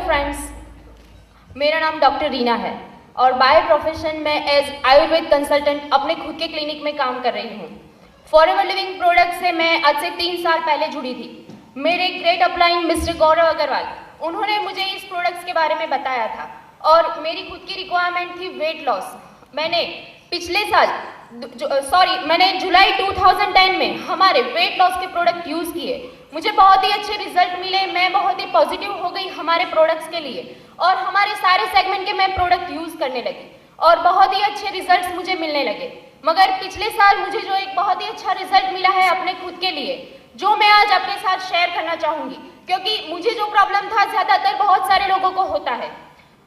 Friends, मेरा नाम doctor Reena है और बाय प्रोफेशन में एज आयुर्वेद कंसल्टेंट अपने खुद के क्लिनिक में काम कर रही हूँ। फॉरएवर लिविंग प्रोडक्ट से मैं आज से 3 साल पहले जुड़ी थी। मेरे ग्रेट अपलाइन मिस्टर गौरव अग्रवाल, उन्होंने मुझे इस प्रोडक्ट्स के बारे में बताया था और मेरी खुद की रिक्वायरमेंट थी वेट लॉस। मैंने जुलाई 2010 में हमारे वेट लॉस के प्रोडक्ट यूज़ किए। मुझे बहुत ही अच्छे रिजल्ट मिले। मैं बहुत ही पॉजिटिव हो गई हमारे प्रोडक्ट्स के लिए और हमारे सारे सेगमेंट के मैं प्रोडक्ट यूज़ करने लगी और बहुत ही अच्छे रिजल्ट्स मुझे मिलने लगे। मगर पिछले साल मुझे जो एक बहुत ही अच्छा रिजल्ट मिला है अपने खुद के लिए, जो मैं आज आपके साथ शेयर करना चाहूँगी, क्योंकि मुझे जो प्रॉब्लम था ज़्यादातर बहुत सारे लोगों को होता है।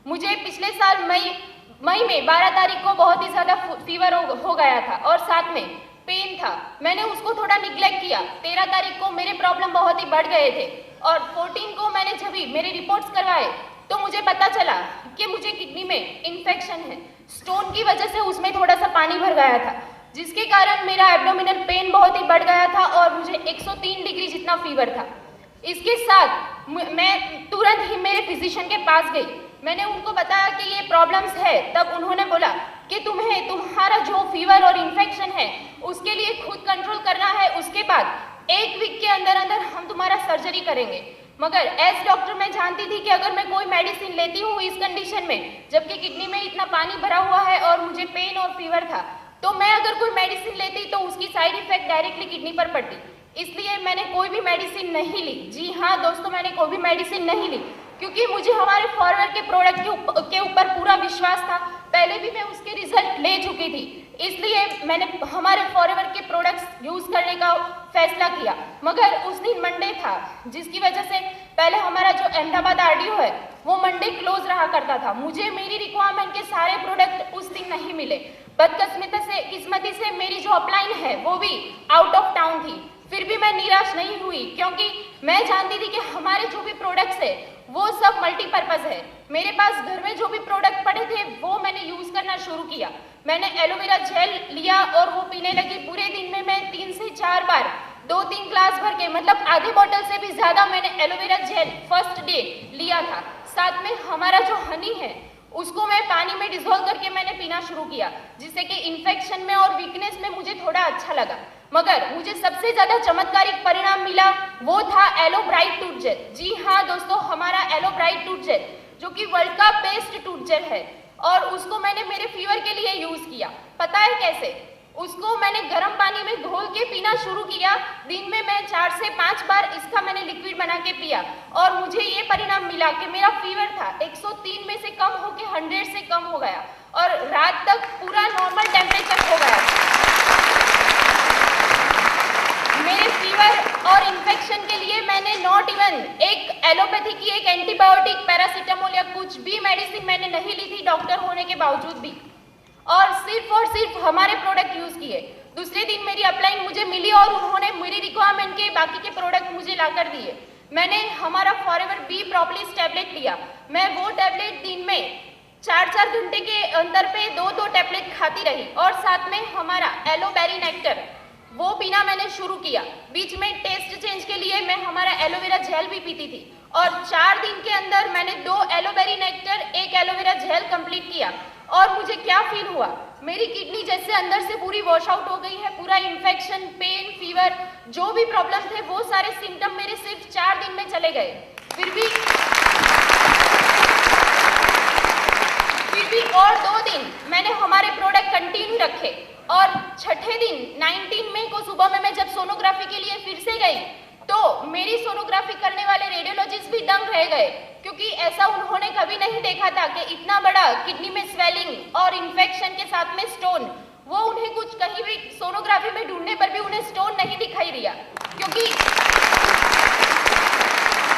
मुझे पिछले साल मई में 12 तारीख को बहुत ही ज़्यादा फीवर हो गया था और साथ में पेन था। मैंने उसको थोड़ा निग्लेक्ट किया। 13 तारीख को मेरे प्रॉब्लम बहुत ही बढ़ गए थे और 14 को मैंने जब भी मेरे रिपोर्ट्स करवाए तो मुझे पता चला कि मुझे किडनी में इन्फेक्शन है। स्टोन की वजह से उसमें थोड़ा सा पानी भर गया था, जिसके कारण मेरा एब्डोमिनल पेन बहुत ही बढ़ गया था और मुझे 103 डिग्री जितना फीवर था। इसके साथ मैं तुरंत ही मेरे फिजिशियन के पास गई। मैंने उनको बताया कि ये प्रॉब्लम्स है। तब उन्होंने बोला कि तुम्हारा जो फीवर और इन्फेक्शन है उसके लिए खुद कंट्रोल करना है, उसके बाद 1 वीक के अंदर अंदर हम तुम्हारा सर्जरी करेंगे। मगर एज डॉक्टर मैं जानती थी कि अगर मैं कोई मेडिसिन लेती हूँ इस कंडीशन में, जबकि किडनी में इतना पानी भरा हुआ है और मुझे पेन और फीवर था, तो मैं अगर कोई मेडिसिन लेती तो उसकी साइड इफेक्ट डायरेक्टली किडनी पर पड़ती। इसलिए मैंने कोई भी मेडिसिन नहीं ली। जी हाँ दोस्तों, मैंने कोई भी मेडिसिन नहीं ली, क्योंकि मुझे हमारे फॉरएवर के प्रोडक्ट के ऊपर पूरा विश्वास था। पहले भी मैं उसके रिजल्ट ले चुकी थी, इसलिए मैंने हमारे फॉरएवर के प्रोडक्ट्स यूज़ करने का फैसला किया। मगर उस दिन मंडे था, जिसकी वजह से पहले हमारा जो अहमदाबाद आरडीओ है वो मंडे क्लोज रहा करता था। मुझे मेरी रिक्वायरमेंट के सारे प्रोडक्ट उस दिन नहीं मिले। बदकिस्मती से मेरी जो अपलाइन है वो भी आउट ऑफ टाउन थी। फिर भी मैं निराश नहीं हुई, क्योंकि मैं जानती थी कि हमारे जो भी प्रोडक्ट्स है वो सब मल्टीपर्पज़ है। मेरे पास घर में जो भी प्रोडक्ट पड़े थे वो मैंने यूज़ करना शुरू किया। मैंने एलोवेरा जेल लिया और वो पीने लगी। पूरे दिन में मैं 3 से 4 बार 2-3 ग्लास भर के, मतलब आधी बोतल से भी ज़्यादा मैंने एलोवेरा जेल फर्स्ट डे लिया था। साथ में हमारा जो हनी है उसको मैं पानी में डिजोल्व करके मैंने पीना शुरू किया, जिससे कि इन्फेक्शन में और वीकनेस में मुझे थोड़ा अच्छा लगा। मगर मुझे सबसे ज़्यादा चमत्कारिक परिणाम मिला वो था एलो ब्राइट टूथ जेल। जी हाँ दोस्तों, हमारा एलो ब्राइट टूथ जेल जो कि वर्ल्ड का बेस्ट टूथ जेल है और उसको मैंने मेरे फीवर के लिए यूज़ किया। पता है कैसे? उसको मैंने गर्म पानी में घोल के पीना शुरू किया। दिन में मैं 4 से 5 बार इसका मैंने लिक्विड बना के पिया और मुझे ये परिणाम मिला कि मेरा फीवर था 103 में से कम होकर 100 से कम हो गया और रात तक पूरा नॉर्मल टेम्परेचर हो गया। मेरे फीवर और इन्फेक्शन के लिए मैंने नॉट इवन एक एलोपैथी की एक एंटीबायोटिक, पैरासीटामोल या कुछ भी मेडिसिन मैंने नहीं ली थी डॉक्टर होने के बावजूद भी, और सिर्फ हमारे प्रोडक्ट यूज़ किए। दूसरे दिन मेरी अपलाइन मुझे मिली और उन्होंने मेरी रिक्वायरमेंट के बाकी के प्रोडक्ट मुझे ला कर दिए। मैंने हमारा फॉरएवर बी प्रोपोलिस टैबलेट लिया। मैं वो टैबलेट दिन में 4-4 घंटे के अंदर पे 2-2 टैबलेट खाती रही और साथ में हमारा एलोबेरी नेक्टर वो पीना मैंने शुरू किया। बीच में टेस्ट चेंज के लिए मैं हमारा एलोवेरा जेल भी पीती थी और 4 दिन के अंदर मैंने 2 एलोबेरी नेक्टर, 1 एलोवेरा जेल कंप्लीट किया। और मुझे क्या फील हुआ, मेरी किडनी जैसे अंदर से पूरी वॉश आउट हो गई है। पूरा इन्फेक्शन, पेन, फीवर, जो भी प्रॉब्लम थे वो सारे सिम्टम मेरे सिर्फ 4 दिन में चले गए। फिर भी और 2 दिन मैंने हमारे प्रोडक्ट कंटिन्यू रखे और छठे दिन 19 मई को सुबह में मैं जब सोनोग्राफी के लिए फिर से गई तो मेरी सोनोग्राफी करने वाले रेडियोलॉजिस्ट भी दंग रह गए, क्योंकि ऐसा उन्होंने कभी नहीं देखा था कि इतना बड़ा किडनी में स्वेलिंग और इन्फेक्शन के साथ में स्टोन, वो उन्हें कुछ कहीं भी सोनोग्राफी में ढूंढने पर भी उन्हें स्टोन नहीं दिखाई दिया, क्योंकि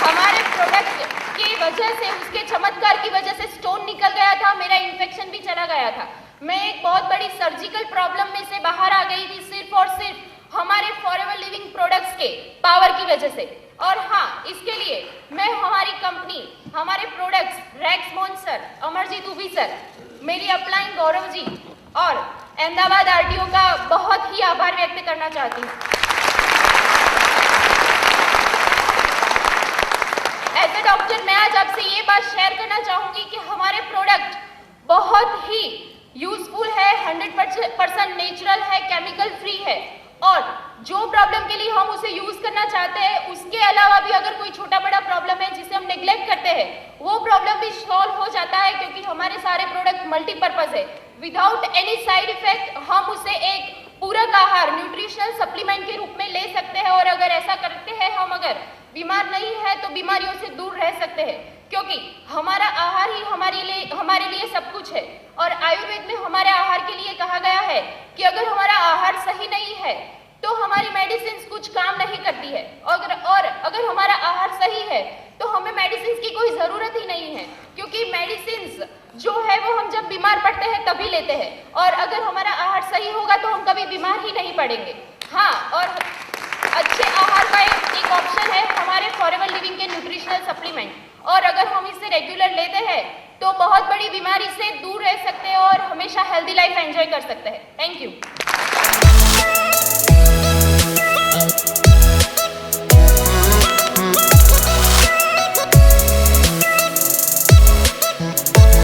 हमारे प्रोडक्ट की वजह से, उसके चमत्कार की वजह से स्टोन निकल गया था, मेरा इन्फेक्शन भी चला गया था। मैं एक बहुत बड़ी सर्जिकल प्रॉब्लम में से बाहर आ गई थी सिर्फ और सिर्फ हमारे फॉरएवर लिविंग प्रोडक्ट्स के पावर की वजह से। और हाँ, इसके लिए मैं हमारी कंपनी, हमारे प्रोडक्ट्स, रैक्समोन सर, अमरजीत उबी सर, मेरी अपलाइन गौरव जी और अहमदाबाद आरटीओ का बहुत ही आभार व्यक्त करना चाहती हूँ। एज ए डॉक्टर फिर मैं आज आपसे ये बात शेयर करना चाहूँगी कि हमारे प्रोडक्ट बहुत ही यूजफुल है, 100% नेचुरल है, केमिकल फ्री है, और जो प्रॉब्लम के लिए हम उसे यूज करना चाहते हैं उसके अलावा भी अगर कोई छोटा बड़ा प्रॉब्लम है जिसे हम नेग्लेक्ट करते हैं वो प्रॉब्लम भी सॉल्व हो जाता है, क्योंकि हमारे सारे प्रोडक्ट मल्टीपर्पज है। विदाउट एनी साइड इफेक्ट हम उसे एक पूरक आहार, न्यूट्रिशनल सप्लीमेंट के रूप में ले सकते हैं, और अगर ऐसा करते हैं हम, अगर बीमार नहीं है तो बीमारियों से दूर रह सकते हैं, क्योंकि हमारा आहार ही हमारे लिए सब कुछ है। और आयुर्वेद में हमारे आहार के लिए कहा गया है कि अगर हमारा आहार सही नहीं है तो हमारी मेडिसिन कुछ काम नहीं करती है, और अगर हमारा आहार सही है तो हमें मेडिसिन की कोई जरूरत ही नहीं है, क्योंकि मेडिसिन जो है वो हम जब बीमार पड़ते हैं तभी लेते हैं, और अगर हमारा आहार सही होगा तो हम कभी बीमार ही नहीं पड़ेंगे। हाँ, और अच्छे आहार का एक ऑप्शन है हमारे फॉरएवर लिविंग के न्यूट्रिशनल सप्लीमेंट, और अगर हम इसे रेगुलर लेते हैं तो बहुत बड़ी बीमारी से दूर रह सकते हैं और हमेशा हेल्दी लाइफ एंजॉय कर सकते हैं। Thank you.